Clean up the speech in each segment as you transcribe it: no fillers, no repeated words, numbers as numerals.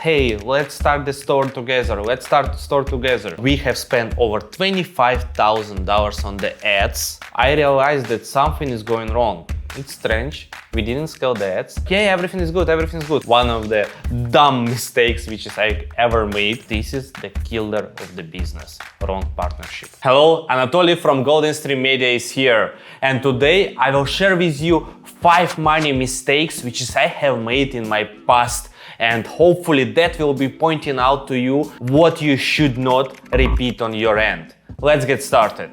hey, let's start the store together, let's start the store together. We have spent over $25,000 on the ads. I realized that something is going wrong. It's strange. We didn't scale the ads. Yeah, everything is good, everything is good. One of the dumb mistakes which I ever made. This is the killer of the business. Wrong partnership. Hello, Anatoly from Golden Stream Media is here. And today I will share with you 5 money mistakes which I have made in my past. And hopefully that will be pointing out to you what you should not repeat on your end. Let's get started.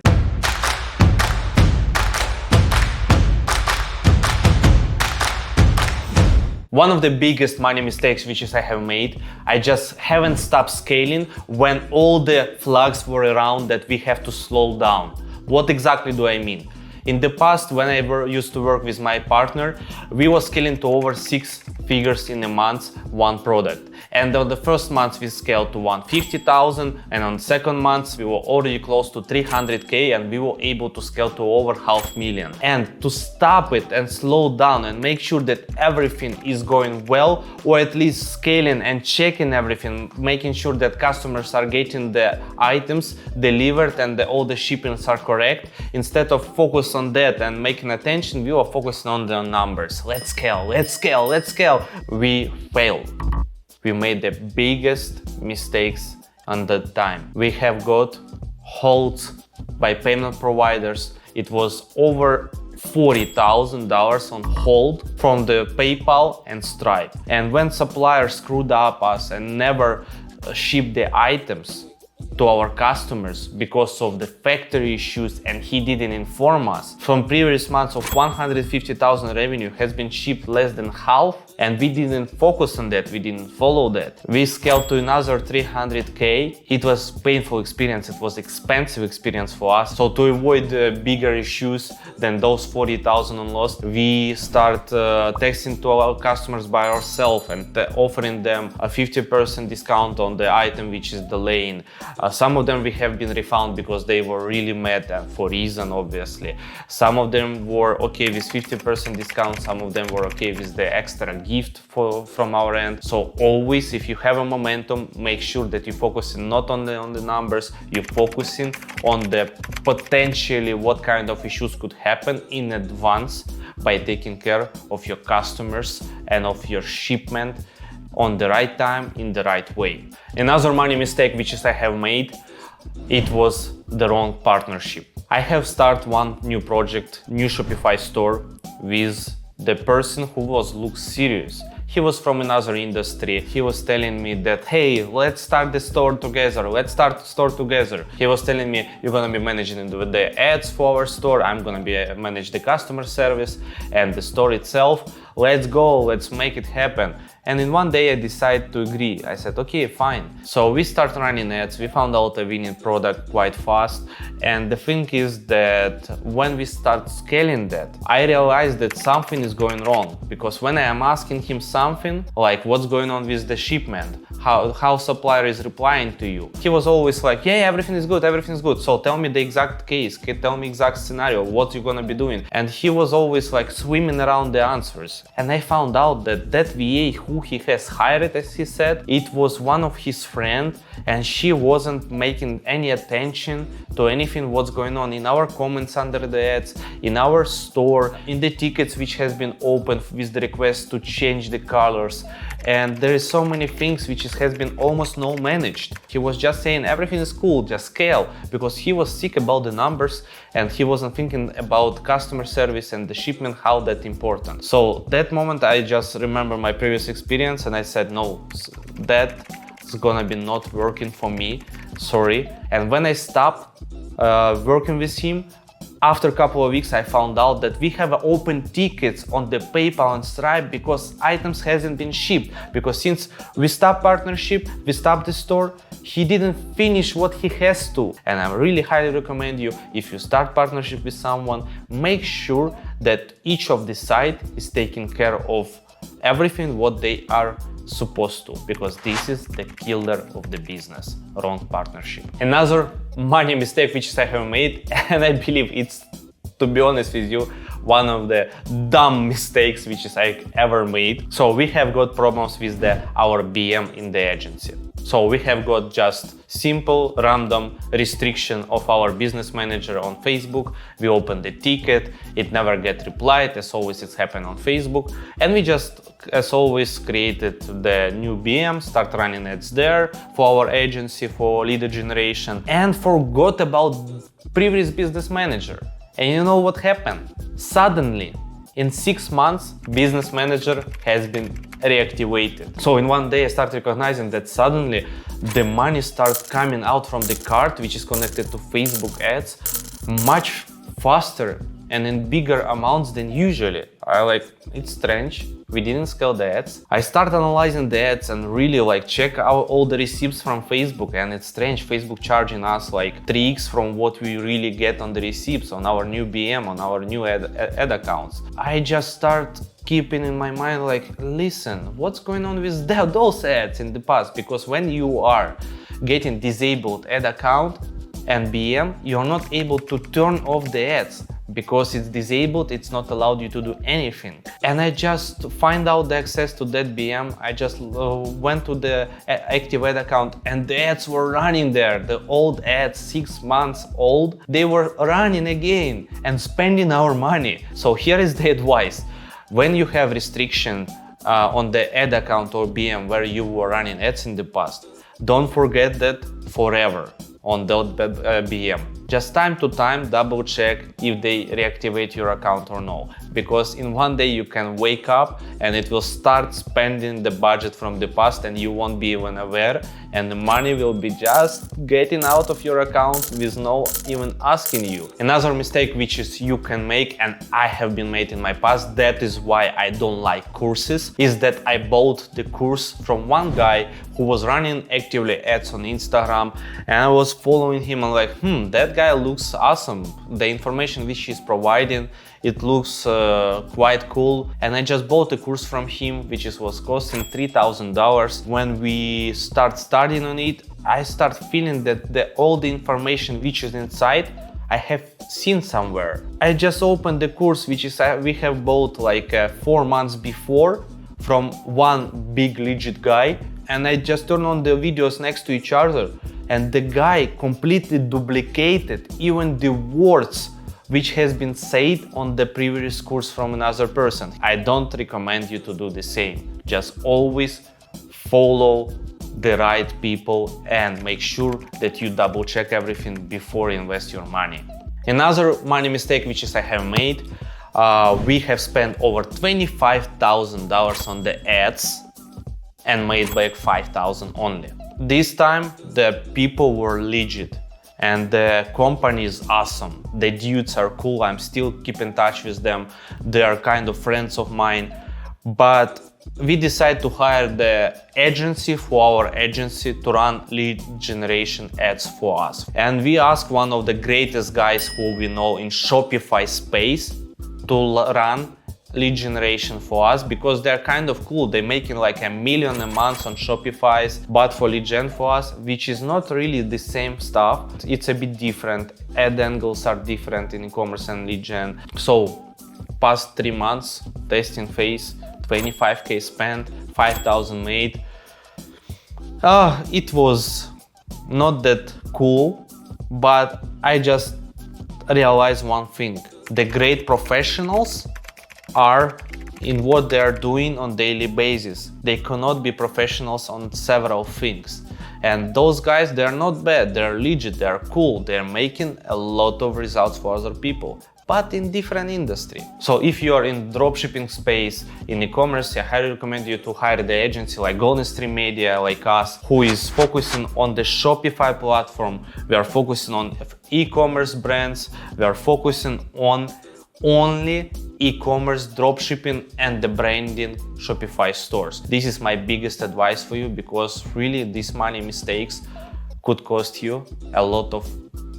One of the biggest money mistakes which I have made, I just haven't stopped scaling when all the flags were around that we have to slow down. What exactly do I mean? In the past, when I used to work with my partner, we were scaling to over 6 figures in a month, one product. And on the first month we scaled to 150,000, and on the second month we were already close to 300k, and we were able to scale to over 500,000. And to stop it and slow down and make sure that everything is going well, or at least scaling and checking everything, making sure that customers are getting the items delivered and all the shipments are correct, instead of focus on that and making attention, we were focusing on the numbers. Let's scale, let's scale, let's scale. We failed. We made the biggest mistakes on that time. We have got holds by payment providers. It was over $40,000 on hold from the PayPal and Stripe. And when suppliers screwed up us and never shipped the items to our customers because of the factory issues, and he didn't inform us, from previous months of 150,000 revenue has been shipped less than half, and we didn't focus on that, we didn't follow that. We scaled to another 300k. It was painful experience, it was expensive experience for us. So to avoid bigger issues than those 40,000 on loss, we start texting to our customers by ourselves and offering them a 50% discount on the item which is delaying. Some of them we have been refunded because they were really mad, and for reason obviously. Some of them were okay with 50% discount, some of them were okay with the extra gift from our end. So always, if you have a momentum, make sure that you're focusing not on the numbers, you're focusing on the potentially what kind of issues could happen in advance by taking care of your customers and of your shipment on the right time, in the right way. Another money mistake which I have made, it was the wrong partnership. I have started one new project, new Shopify store, with the person who looks serious. He was from another industry. He was telling me that, hey, let's start the store together, let's start the store together. He was telling me, you're gonna be managing the ads for our store, I'm gonna manage the customer service and the store itself. Let's go, let's make it happen. And in one day I decided to agree. I said, okay, fine. So we started running ads, we found out a winning product quite fast. And the thing is that when we start scaling that, I realized that something is going wrong. Because when I am asking him something, like what's going on with the shipment, how supplier is replying to you, he was always like, yeah, everything is good, everything is good. So tell me the exact case, tell me exact scenario, what you're gonna be doing. And he was always like swimming around the answers. And I found out that VA who he has hired, as he said, it was one of his friends, and she wasn't making any attention to anything what's going on in our comments under the ads, in our store, in the tickets which has been opened with the request to change the colors. And there is so many things which has been almost no managed. He was just saying everything is cool, just scale, because he was sick about the numbers and he wasn't thinking about customer service and the shipment, how that important. So that moment I just remember my previous experience and I said, no, that's gonna be not working for me, sorry. And when I stopped working with him, after a couple of weeks I found out that we have open tickets on the PayPal and Stripe because items hasn't been shipped. Because since we stopped partnership, we stopped the store, he didn't finish what he has to. And I really highly recommend you, if you start partnership with someone, make sure that each of the side is taking care of everything what they are supposed to, because this is the killer of the business, wrong partnership. Another money mistake which I have made, and I believe it's, to be honest with you, one of the dumb mistakes which is I ever made. So we have got problems with our BM in the agency. So we have got just simple random restriction of our business manager on Facebook. We open the ticket, it never get replied, as always it's happened on Facebook, and we just as always created the new BM, start running ads there for our agency for lead generation, and forgot about previous business manager. And you know what happened? Suddenly in 6 months, business manager has been reactivated. So in one day I start recognizing that suddenly the money starts coming out from the card, which is connected to Facebook ads, much faster and in bigger amounts than usually. It's strange. We didn't scale the ads. I start analyzing the ads and really check out all the receipts from Facebook, and it's strange. Facebook charging us 3x from what we really get on the receipts on our new BM, on our new ad accounts. I just start keeping in my mind listen, what's going on with those ads in the past? Because when you are getting disabled ad account and BM, you're not able to turn off the ads. Because it's disabled, it's not allowed you to do anything. And I just find out the access to that BM. I just went to the active ad account and the ads were running there. The old ads, 6 months old, they were running again and spending our money. So here is the advice. When you have restriction on the ad account or BM where you were running ads in the past, don't forget that forever on that BM. Just time to time double check if they reactivate your account or no, because in one day you can wake up and it will start spending the budget from the past and you won't be even aware, and the money will be just getting out of your account with no even asking you. Another mistake which is you can make, and I have been made in my past, that is why I don't like courses, is that I bought the course from one guy who was running actively ads on Instagram, and I was following him and that guy looks awesome. The information which he's providing, it looks quite cool, and I just bought a course from him which was costing $3,000. When we start studying on it, I start feeling that all the information which is inside I have seen somewhere. I just opened the course which is we have bought 4 months before from one big legit guy, and I just turn on the videos next to each other, and the guy completely duplicated even the words which has been said on the previous course from another person. I don't recommend you to do the same. Just always follow the right people and make sure that you double check everything before you invest your money. Another money mistake which is I have made, we have spent over $25,000 on the ads and made back 5,000 only. This time the people were legit and the company is awesome. The dudes are cool, I'm still keep in touch with them. They are kind of friends of mine, but we decided to hire the agency for our agency to run lead generation ads for us. And we asked one of the greatest guys who we know in Shopify space to run lead generation for us, because they're kind of cool. They're making $1 million a month on Shopify's, but for lead gen for us, which is not really the same stuff. It's a bit different. Ad angles are different in e-commerce and lead gen. So past 3 months testing phase, 25K spent, 5,000 made. It was not that cool, but I just realized one thing. The great professionals are in what they are doing on daily basis. They cannot be professionals on several things. And those guys, they're not bad, they're legit, they're cool, they're making a lot of results for other people, but in different industry. So if you are in dropshipping space, in e-commerce, I highly recommend you to hire the agency like Golden Stream Media, like us, who is focusing on the Shopify platform. We are focusing on e-commerce brands. We are focusing on only e-commerce, dropshipping and the branding Shopify stores. This is my biggest advice for you, because really these money mistakes could cost you a lot of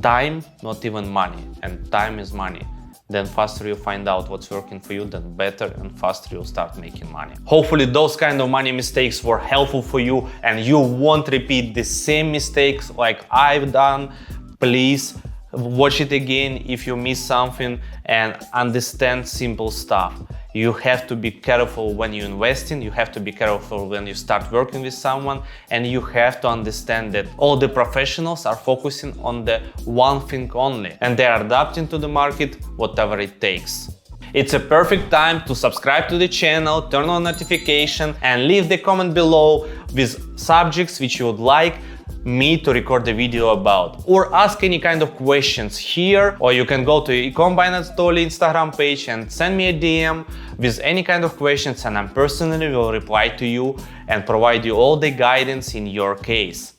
time, not even money, and time is money. Then faster you find out what's working for you, then better and faster you'll start making money. Hopefully those kind of money mistakes were helpful for you and you won't repeat the same mistakes like I've done. Please watch it again if you miss something, and understand simple stuff. You have to be careful when you invest in, you have to be careful when you start working with someone, and you have to understand that all the professionals are focusing on the one thing only, and they are adapting to the market whatever it takes. It's a perfect time to subscribe to the channel, turn on notification, and leave the comment below with subjects which you would like me to record the video about, or ask any kind of questions here, or you can go to ecommerce Instagram page and send me a DM with any kind of questions, and I personally will reply to you and provide you all the guidance in your case.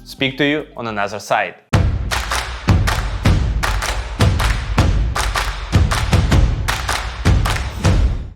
Speak to you on another side.